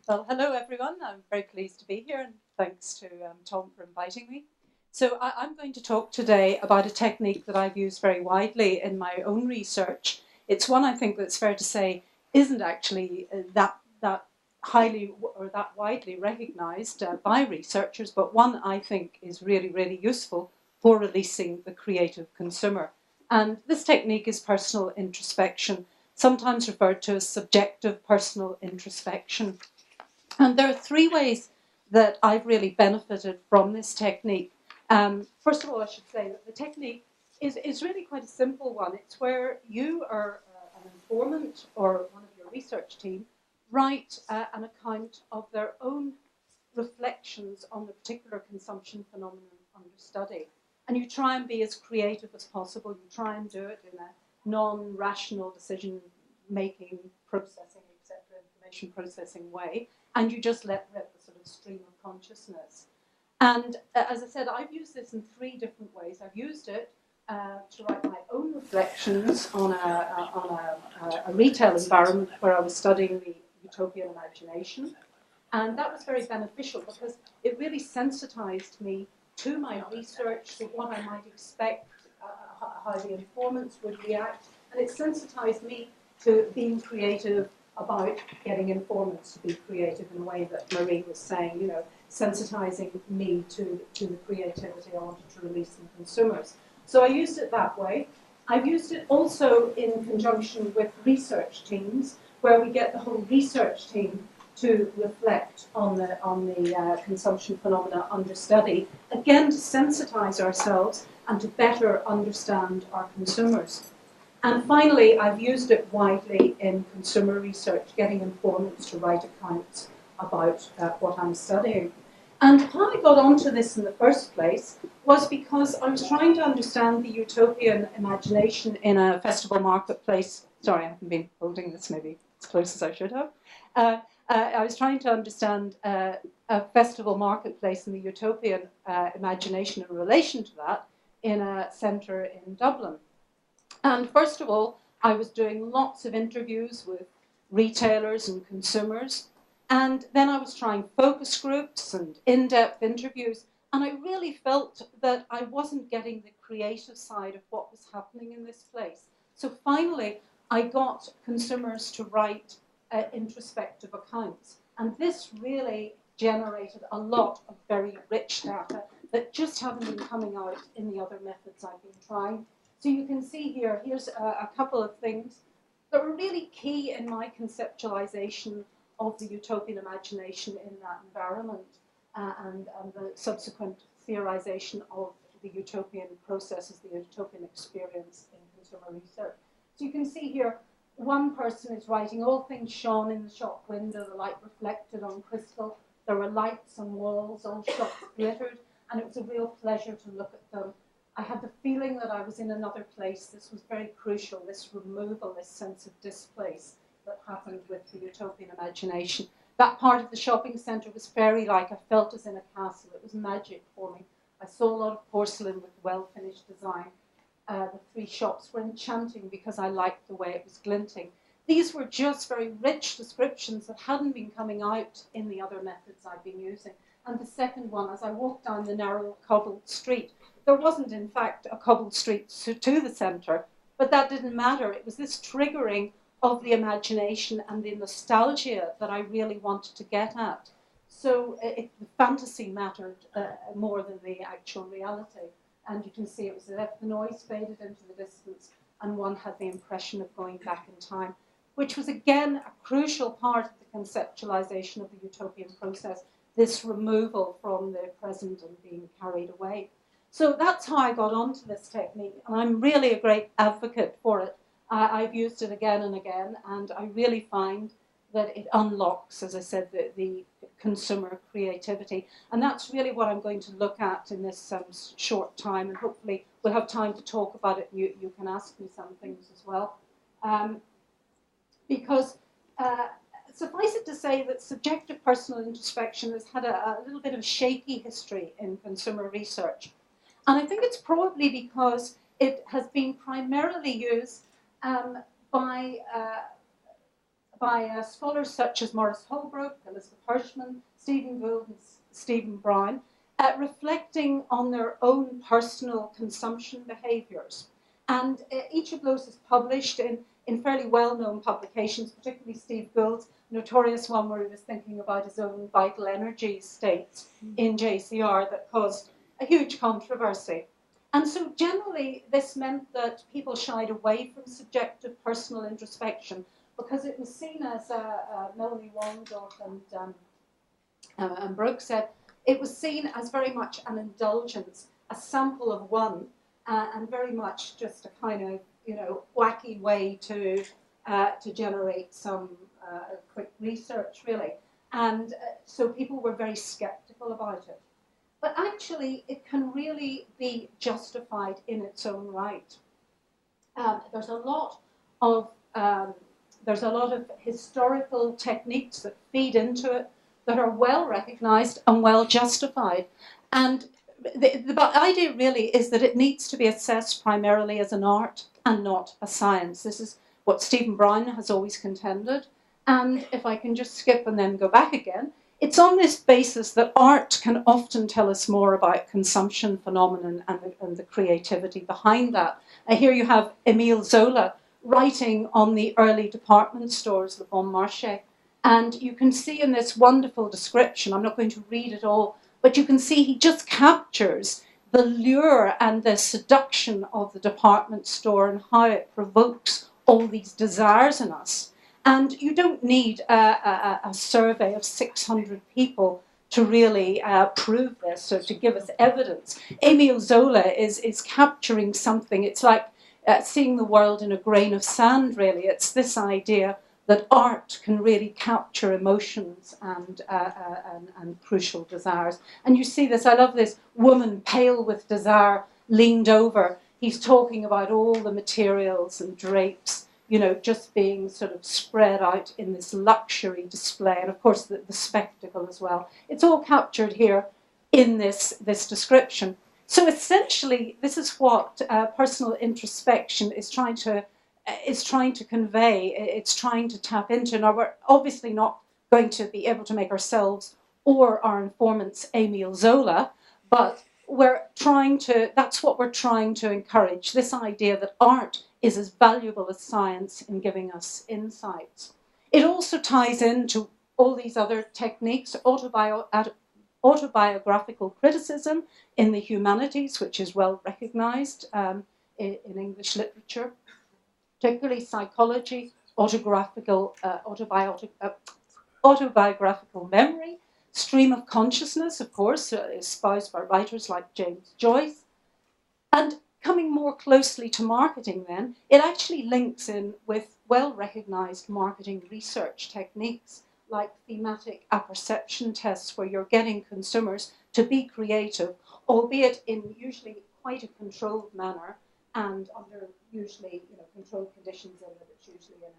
Well, hello everyone. I'm very pleased to be here, and thanks to Tom for inviting me. So I'm going to talk today about a technique that I've used very widely in my own research. It's one I think that's fair to say isn't actually that highly or that widely recognised by researchers, but one I think is really useful for releasing the creative consumer. And this technique is personal introspection, sometimes referred to as subjective personal introspection. And there are three ways that I've really benefited from this technique. First of all, I should say that the technique is really quite a simple one. It's where you are an informant or one of your research team write an account of their own reflections on the particular consumption phenomenon under study. And you try and be as creative as possible. You try and do it in a non-rational decision-making, processing, etc., information processing way. And you just let rip the sort of stream of consciousness. And as I said, I've used this in three different ways. I've used it to write my own reflections on a retail environment where I was studying the utopian imagination. And that was very beneficial because it really sensitized me to my research, to what I might expect, how the informants would react. And it sensitized me to being creative about getting informants to be creative in a way that Marie was saying, you know, sensitizing me to the creativity I wanted to release in consumers. So I used it that way. I've used it also in conjunction with research teams, where we get the whole research team to reflect on the consumption phenomena under study, again to sensitize ourselves and to better understand our consumers. And finally, I've used it widely in consumer research, getting informants to write accounts about what I'm studying. And how I got onto this in the first place was because I was trying to understand the utopian imagination in a festival marketplace. Sorry, I haven't been holding this maybe as close as I should have. I was trying to understand a festival marketplace and the utopian imagination in relation to that in a centre in Dublin. And first of all, I was doing lots of interviews with retailers and consumers. And then I was trying focus groups and in-depth interviews. And I really felt that I wasn't getting the creative side of what was happening in this place. So finally, I got consumers to write introspective accounts. And this really generated a lot of very rich data that just haven't been coming out in the other methods I've been trying. So you can see here, here's a couple of things that were really key in my conceptualization of the utopian imagination in that environment and the subsequent theorization of the utopian processes, the utopian experience in consumer research. So you can see here, one person is writing all things shone in the shop window, the light reflected on crystal, there were lights on walls, all shops glittered, and it was a real pleasure to look at them. I had the feeling that I was in another place. This was very crucial, this removal, this sense of displace that happened with the utopian imagination. That part of the shopping centre was fairy-like. I felt as in a castle. It was magic for me. I saw a lot of porcelain with well-finished design. The three shops were enchanting because I liked the way it was glinting. These were just very rich descriptions that hadn't been coming out in the other methods I've been using. And the second one, as I walked down the narrow cobbled street, there wasn't, in fact, a cobbled street to the centre, but that didn't matter. It was this triggering of the imagination and the nostalgia that I really wanted to get at. So the fantasy mattered more than the actual reality. And you can see it was the noise faded into the distance, and one had the impression of going back in time, which was, again, a crucial part of the conceptualization of the utopian process, this removal from the present and being carried away. So that's how I got onto this technique, and I'm really a great advocate for it. I've used it again and again, and I really find that it unlocks, as I said, the consumer creativity. And that's really what I'm going to look at in this short time, and hopefully we'll have time to talk about it. You can ask me some things as well. Because suffice it to say that subjective personal introspection has had a little bit of a shaky history in consumer research. And I think it's probably because it has been primarily used by by scholars such as Maurice Holbrook, Elizabeth Hirschman, Stephen Gould, and Stephen Brown, reflecting on their own personal consumption behaviours. And each of those is published in fairly well-known publications, particularly Steve Gould's notorious one where he was thinking about his own vital energy states in JCR that caused a huge controversy. And so generally this meant that people shied away from subjective personal introspection because it was seen as, Melanie Wandorf and Brooke said, it was seen as very much an indulgence, a sample of one, and very much just a kind of, wacky way to generate some quick research, really. And so people were very skeptical about it. But actually, it can really be justified in its own right. There's a lot of historical techniques that feed into it that are well recognized and well justified. And the idea really is that it needs to be assessed primarily as an art and not a science. This is what Stephen Brown has always contended. And if I can just skip and then go back again, it's on this basis that art can often tell us more about consumption phenomenon and the creativity behind that. Here you have Émile Zola writing on the early department stores, Le Bon Marché. And you can see in this wonderful description, I'm not going to read it all, but you can see he just captures the lure and the seduction of the department store and how it provokes all these desires in us. And you don't need a survey of 600 people to really prove this or to give us evidence. Émile Zola is capturing something. It's like seeing the world in a grain of sand, really. It's this idea that art can really capture emotions and crucial desires. And you see this, I love this woman pale with desire leaned over. He's talking about all the materials and drapes, just being sort of spread out in this luxury display. And of course the spectacle as well. It's all captured here in this description. So essentially, this is what personal introspection is trying to convey, it's trying to tap into. Now, we're obviously not going to be able to make ourselves or our informants Émile Zola, but that's what we're trying to encourage, this idea that art is as valuable as science in giving us insights. It also ties into all these other techniques, autobiographical criticism in the humanities, which is well recognized in English literature, particularly psychology, autobiographical memory, stream of consciousness, of course, espoused by writers like James Joyce. And coming more closely to marketing then, it actually links in with well-recognized marketing research techniques like thematic apperception tests, where you're getting consumers to be creative, albeit in usually quite a controlled manner, and under usually controlled conditions, and it's usually in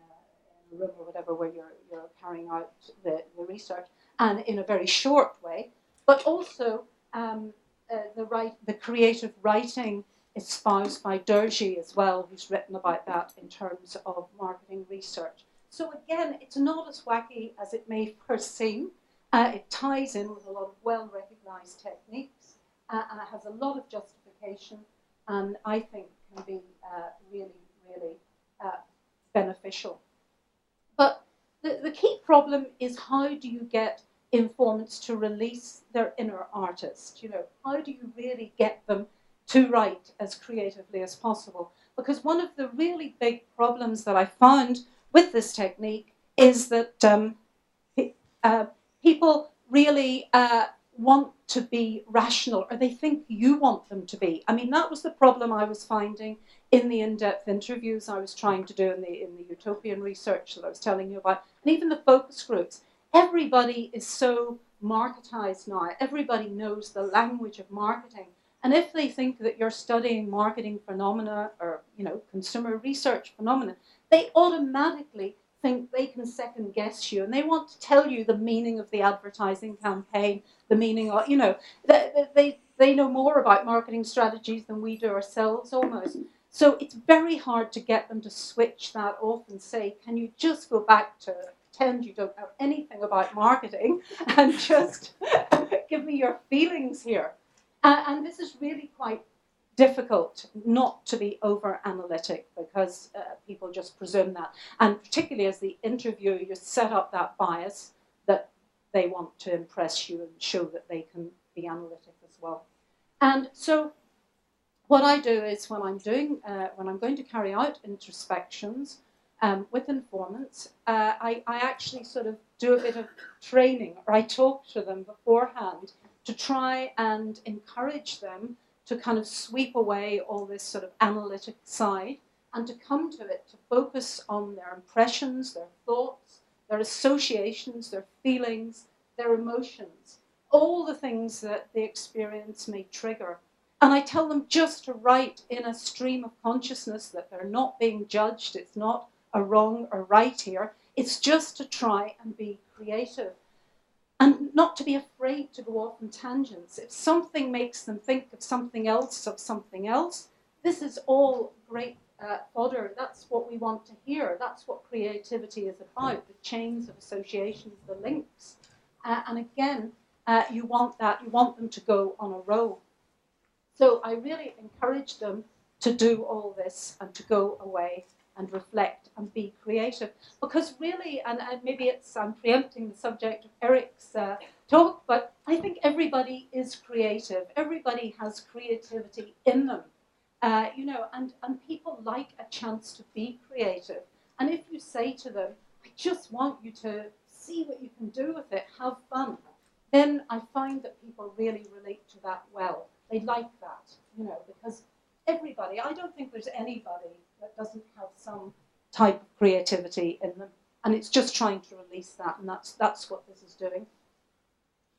a room or whatever where you're carrying out the research, and in a very short way. But also the creative writing espoused by Dergy as well, who's written about that in terms of marketing research. So again, it's not as wacky as it may first seem. It ties in with a lot of well-recognized techniques, and it has a lot of justification, and I think can be really, really beneficial. But the key problem is, how do you get informants to release their inner artist? How do you really get them to write as creatively as possible? Because one of the really big problems that I found with this technique is that people really want to be rational, or they think you want them to be. I mean, that was the problem I was finding in the in-depth interviews I was trying to do in the utopian research that I was telling you about, and even the focus groups. Everybody is so marketized now. Everybody knows the language of marketing. And if they think that you're studying marketing phenomena or consumer research phenomena, they automatically think they can second guess you, and they want to tell you the meaning of the advertising campaign, the meaning of, they know more about marketing strategies than we do ourselves almost. So it's very hard to get them to switch that off and say, can you just go back to pretend you don't know anything about marketing and just give me your feelings here. And this is really quite difficult not to be over analytic because people just presume that. And particularly as the interviewer, you set up that bias that they want to impress you and show that they can be analytic as well. And so what I do is when I'm going to carry out introspections with informants, I actually sort of do a bit of training, or I talk to them beforehand to try and encourage them to kind of sweep away all this sort of analytic side and to come to it, to focus on their impressions, their thoughts, their associations, their feelings, their emotions, all the things that the experience may trigger. And I tell them just to write in a stream of consciousness that they're not being judged, it's not a wrong or right here, it's just to try and be creative. And not to be afraid to go off on tangents. If something makes them think of something else, this is all great fodder. That's what we want to hear. That's what creativity is about, the chains of associations, the links. And again, you want them to go on a roll. So I really encourage them to do all this and to go away and reflect and be creative. Because really, and maybe I'm preempting the subject of Eric's talk, but I think everybody is creative. Everybody has creativity in them, and people like a chance to be creative. And if you say to them, I just want you to see what you can do with it, have fun, then I find that people really relate to that well. They like that, because everybody, I don't think there's anybody that doesn't have some type of creativity in them. And it's just trying to release that, and that's what this is doing.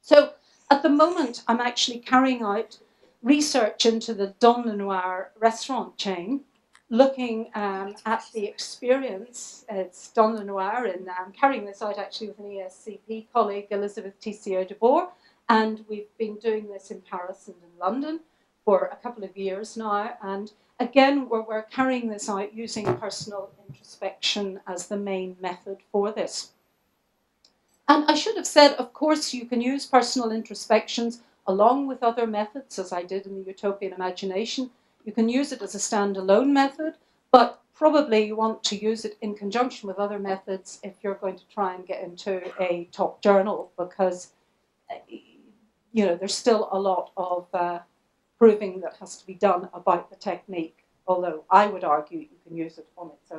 So at the moment, I'm actually carrying out research into the Don Lenoir restaurant chain, looking at the experience. It's Don Lenoir, and I'm carrying this out actually with an ESCP colleague, Elizabeth TCO de Boer, and we've been doing this in Paris and in London for a couple of years now. And again, we're carrying this out using personal introspection as the main method for this. And I should have said, of course, you can use personal introspections along with other methods, as I did in the Utopian Imagination. You can use it as a standalone method, but probably you want to use it in conjunction with other methods if you're going to try and get into a top journal, because there's still a lot of proving that has to be done about the technique, although I would argue you can use it on its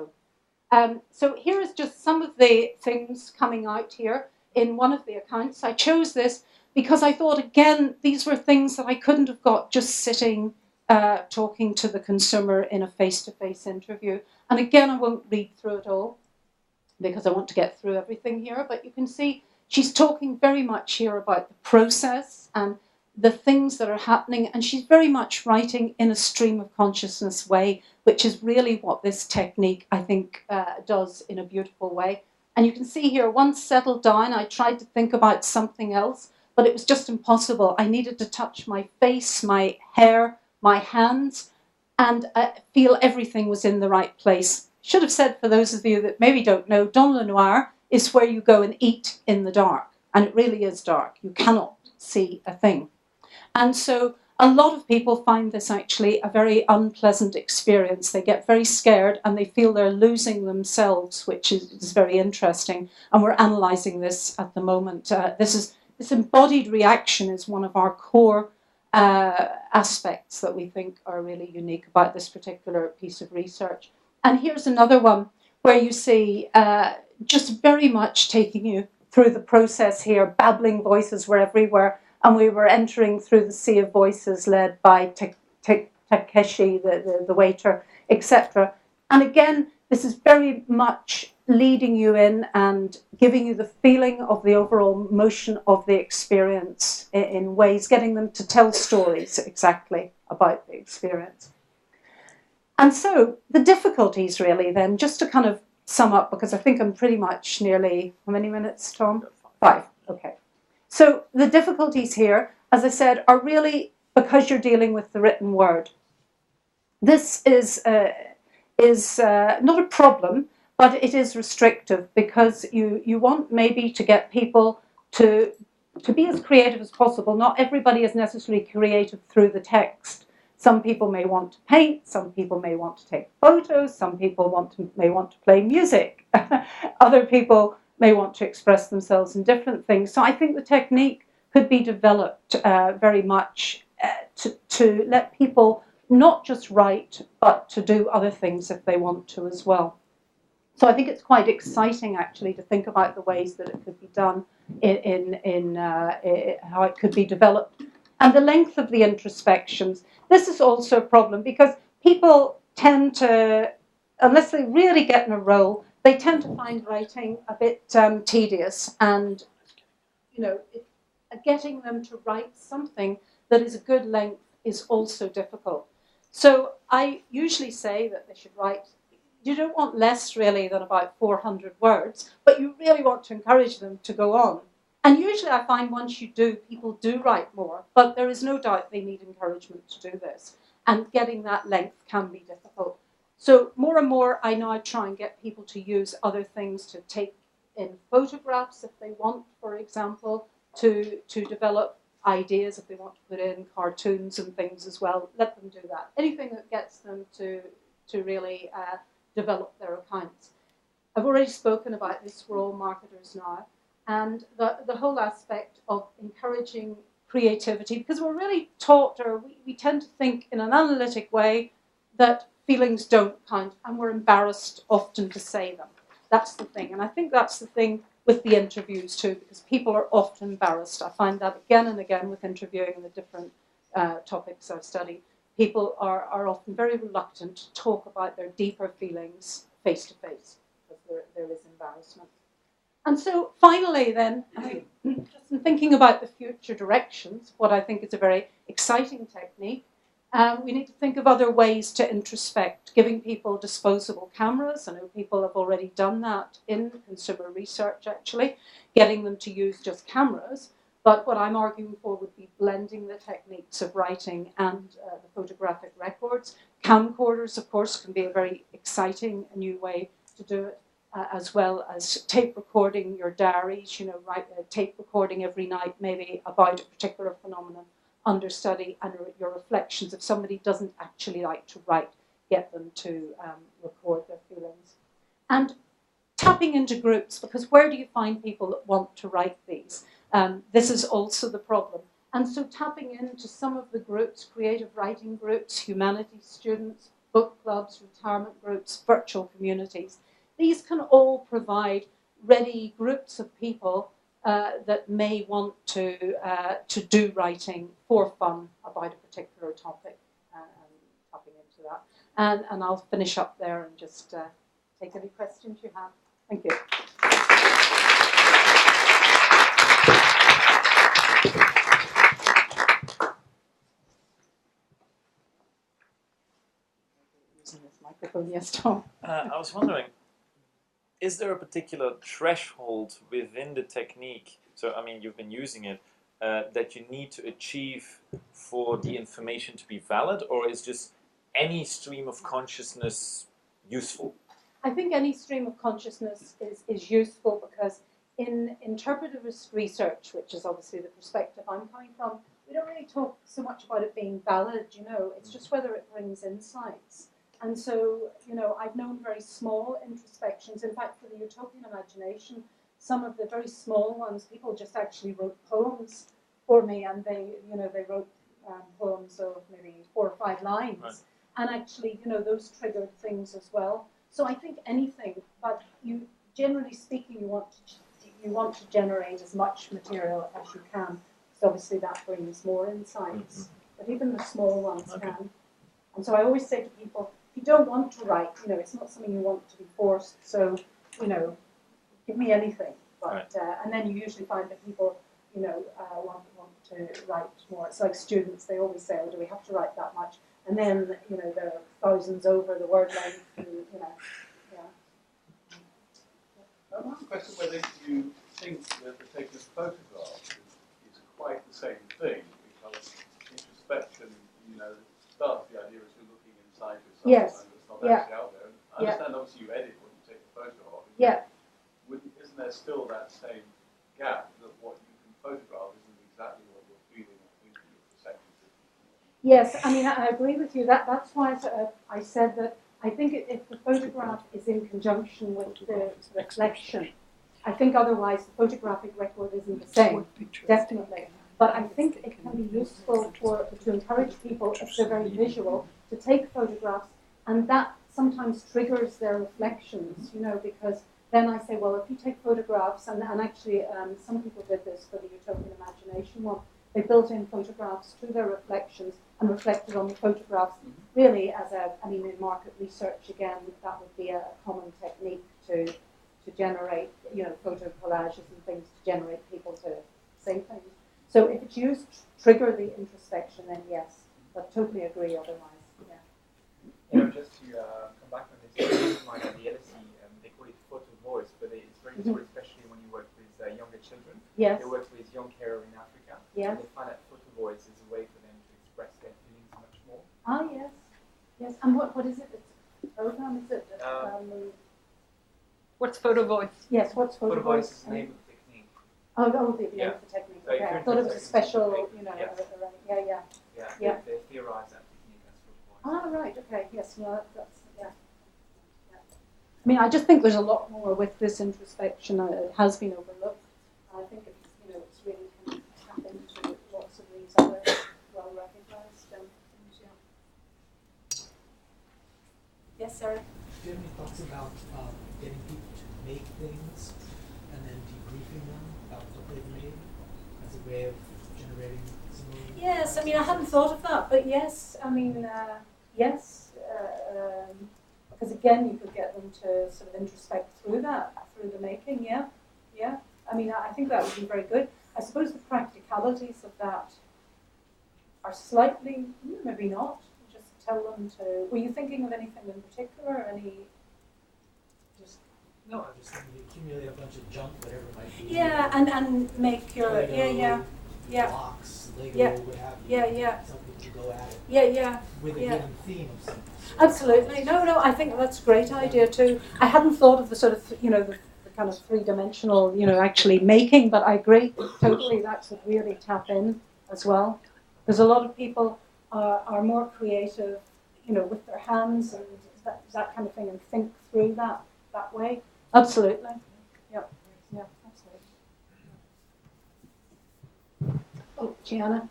own. So here is just some of the things coming out here in one of the accounts. I chose this because I thought, again, these were things that I couldn't have got just sitting talking to the consumer in a face-to-face interview. And again, I won't read through it all because I want to get through everything here, but you can see she's talking very much here about the process and the things that are happening, and she's very much writing in a stream of consciousness way, which is really what this technique, I think, does in a beautiful way. And you can see here, once settled down, I tried to think about something else, but it was just impossible. I needed to touch my face, my hair, my hands, and feel everything was in the right place. Should have said, for those of you that maybe don't know, Don Lenoir is where you go and eat in the dark, and it really is dark. You cannot see a thing. And so a lot of people find this actually a very unpleasant experience. They get very scared and they feel they're losing themselves, which is very interesting. And we're analysing this at the moment. This embodied reaction is one of our core aspects that we think are really unique about this particular piece of research. And here's another one where you see just very much taking you through the process here. Babbling voices were everywhere. And we were entering through the sea of voices led by Takeshi, the waiter, etc. And again, this is very much leading you in and giving you the feeling of the overall motion of the experience in ways, getting them to tell stories exactly about the experience. And so the difficulties really then, just to kind of sum up, because I think I'm pretty much nearly, how many minutes, Tom? 5, okay. So the difficulties here, as I said, are really because you're dealing with the written word. this is not a problem, but it is restrictive because you want maybe to get people to be as creative as possible. Not everybody is necessarily creative through the text. Some people may want to paint, some people may want to take photos, some people may want to play music. Other people may want to express themselves in different things. So I think the technique could be developed very much to let people not just write, but to do other things if they want to as well. So I think it's quite exciting, actually, to think about the ways that it could be done in how it could be developed. And the length of the introspections. This is also a problem because people tend to, unless they really get in a role, they tend to find writing a bit tedious, and getting them to write something that is a good length is also difficult. So I usually say that they should write. You don't want less really than about 400 words, but you really want to encourage them to go on. And usually I find once you do, people do write more, but there is no doubt they need encouragement to do this. And getting that length can be difficult. So more and more, I now try and get people to use other things, to take in photographs if they want, for example, to develop ideas if they want to put in cartoons and things as well. Let them do that. Anything that gets them to really develop their accounts. I've already spoken about this. We're all marketers now. And the whole aspect of encouraging creativity, because we're really taught, or we tend to think in an analytic way, that feelings don't count, and we're embarrassed often to say them. That's the thing. And I think that's the thing with the interviews too, because people are often embarrassed. I find that again and again with interviewing the different topics I've studied. People are often very reluctant to talk about their deeper feelings face to face, because there is embarrassment. And so finally then, just in thinking about the future directions, what I think is a very exciting technique, we need to think of other ways to introspect, giving people disposable cameras. I know people have already done that in consumer research, actually, getting them to use just cameras. But what I'm arguing for would be blending the techniques of writing and the photographic records. Camcorders, of course, can be a very exciting new way to do it, as well as tape recording your diaries, tape recording every night, maybe about a particular phenomenon under study, and your reflections. If somebody doesn't actually like to write, get them to record their feelings. And tapping into groups, because where do you find people that want to write these? This is also the problem. And so tapping into some of the groups, creative writing groups, humanities students, book clubs, retirement groups, virtual communities, these can all provide ready groups of people that may want to do writing for fun about a particular topic, and tapping into that. And I'll finish up there and just take any questions you have. Thank you. Using this microphone, yes, Tom. I was wondering, is there a particular threshold within the technique, so I mean you've been using it, that you need to achieve for the information to be valid, or is just any stream of consciousness useful? I think any stream of consciousness is useful, because in interpretive research, which is obviously the perspective I'm coming from, we don't really talk so much about it being valid, it's just whether it brings insights. And so, I've known very small introspections. In fact, for the utopian imagination, some of the very small ones, people just actually wrote poems for me, and they wrote poems of maybe 4 or 5 lines. Right. And actually, those triggered things as well. So I think anything, but generally speaking, you want to generate as much material as you can, because obviously that brings more insights. Mm-hmm. But even the small ones can. And so I always say to people, if you don't want to write, it's not something you want to be forced. So, give me anything. But right. And then you usually find that people, want to write more. It's like students; they always say, "Oh, do we have to write that much?" And then, there are thousands over the word length. And, yeah. I have a question whether you think that the taking of photographs is quite the same thing, because introspection, starts the idea as you're looking inside Yes. It's not Yeah. actually out there. I Yeah. understand, obviously, you edit what you take a photo of. Yeah. Isn't there still that same gap that what you can photograph isn't exactly what you're feeling or thinking your perceptions of? Yes, I mean, I agree with you. That's why I said that I think if the photograph is in conjunction with the reflection, I think otherwise the photographic record isn't the same, definitely. But I think it can be useful to encourage people, if they're very visual, to take photographs, and that sometimes triggers their reflections, you know, because then I say, well, if you take photographs, and actually some people did this for the Utopian Imagination one, they built in photographs to their reflections and reflected on the photographs really as in market research again, that would be a common technique to generate, you know, photo collages and things to generate people to say things. So if it's used to trigger the introspection, then yes, but totally agree otherwise, yeah. You know, just to come back on this, like at the LSE, they call it photo voice, but it's very useful, especially when you work with younger children. Yes. They work with young carers in Africa. Yes. And they find that photo voice is a way for them to express their feelings much more. Ah, yes. Yes. And what is it? It's a program, is it? What's photo voice? Yes, what's photo voice? Is the name of the technique. Oh, the name of the technique. So Okay, I thought it was a special, you know, yes. Yeah. They theorize that technique as photo voice. Ah, right, okay, yes, well, that's, yeah. I mean, I just think there's a lot more with this introspection. It has been overlooked. I think it's, you know, it's really kind of tap into lots of these other well-recognized things, yeah. Yes, Sarah? Do you have any thoughts about getting people to make things and then debriefing them about what they've made as a way of generating similar? Yes, I mean, I hadn't thought of that, but yes, I mean, yes, because again, you could get them to sort of introspect through that, through the making, yeah. I mean, I think that would be very good. I suppose the practicalities of that are slightly, maybe not. Just tell them to. Were you thinking of anything in particular? No, I'm just thinking you accumulate a bunch of junk, whatever it might be. Yeah, and make your Lego, yeah. blocks, Lego, Yeah. what have you. Yeah. Some people go at it. Yeah. With a given theme of something. Absolutely. No, I think that's a great idea too. I hadn't thought of the sort of, you know, the kind of three-dimensional, you know, actually making, but I agree totally that could really tap in as well. Because a lot of people are more creative, you know, with their hands and that kind of thing, and think through that way. Absolutely. Yeah, absolutely. Oh, Gianna.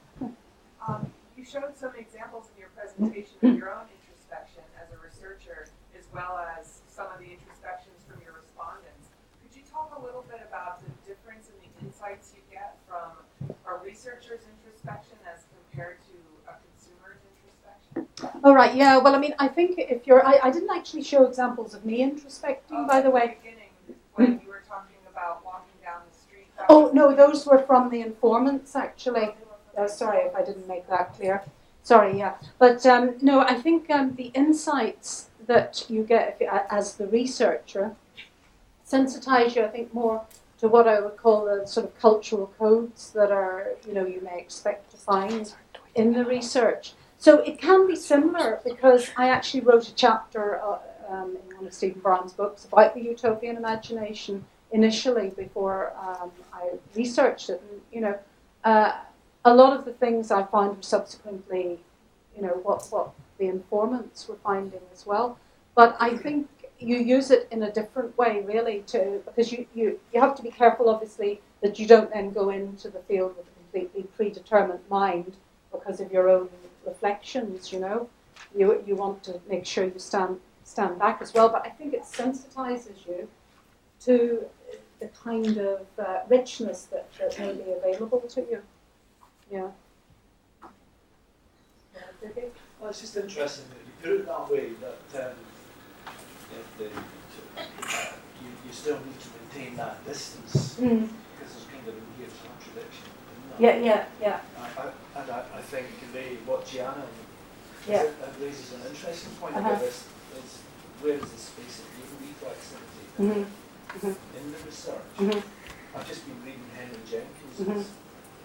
You showed some examples in your presentation of your own introspection as a researcher, as well as some of the introspections from your respondents. Could you talk a little bit about the difference in the insights you get from a researcher's introspection as compared to a consumer's introspection? All right, yeah, well, I mean, I think if you're, I didn't actually show examples of me introspecting, by the way. At the beginning, when you were talking about walking down the street. Oh, no, those were from the informants, actually. Sorry if I didn't make that clear. Sorry, yeah. But no, I think the insights that you get as the researcher sensitize you, I think, more to what I would call the sort of cultural codes that are, you know, you may expect to find in the research. So it can be similar because I actually wrote a chapter in one of Stephen Brown's books about the utopian imagination initially before I researched it. And, you know, a lot of the things I found were subsequently, you know, what the informants were finding as well. But I think you use it in a different way, really, because you have to be careful, obviously, that you don't then go into the field with a completely predetermined mind because of your own reflections, you know. You want to make sure you stand back as well. But I think it sensitizes you to the kind of richness that may be available to you. Yeah. Well, it's just interesting that you put it that way, that you still need to maintain that distance, because there's kind of a weird contradiction in that. Yeah. And I think what Gianna raises an interesting point about this is where is the space of reflexivity in the research. I've just been reading Henry Jenkins'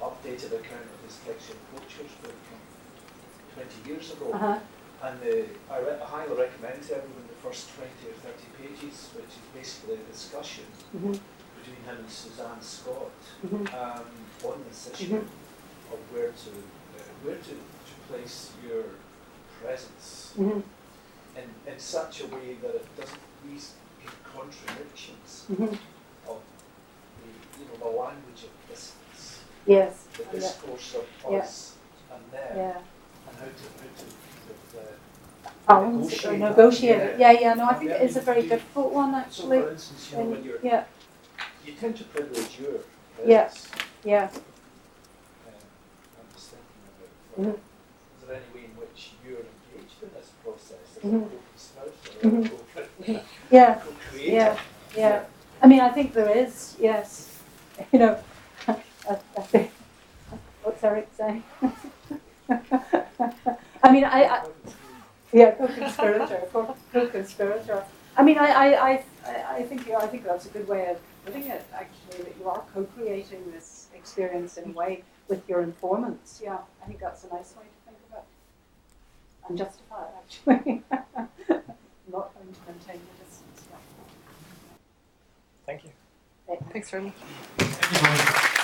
updated account of his Texture Cultures book from 20 years ago, And I highly recommend to everyone the first 20 or 30 pages, which is basically a discussion between him and Suzanne Scott on this issue of where to place your presence in such a way that it doesn't these contradictions of the language of distance, Yes. the discourse of us and them, and how to negotiate it. Yeah. No, I think it is a very difficult one, actually. So, for instance, when you're, you tend to privilege your presence. Yeah. I'm just thinking about, is there any way in which you're engaged in this process as a co-conspirator or co-creator? Yeah. I mean, I think there is, yes. I think, what's Eric saying? I mean, co-conspirator. I mean, I think that's a good way of putting it. Actually, that you are co-creating this experience in a way with your informants. Yeah, I think that's a nice way to think of it and justify it. Actually, not going to maintain the distance. Yeah. Thank you. Thanks very much. Thank you very much.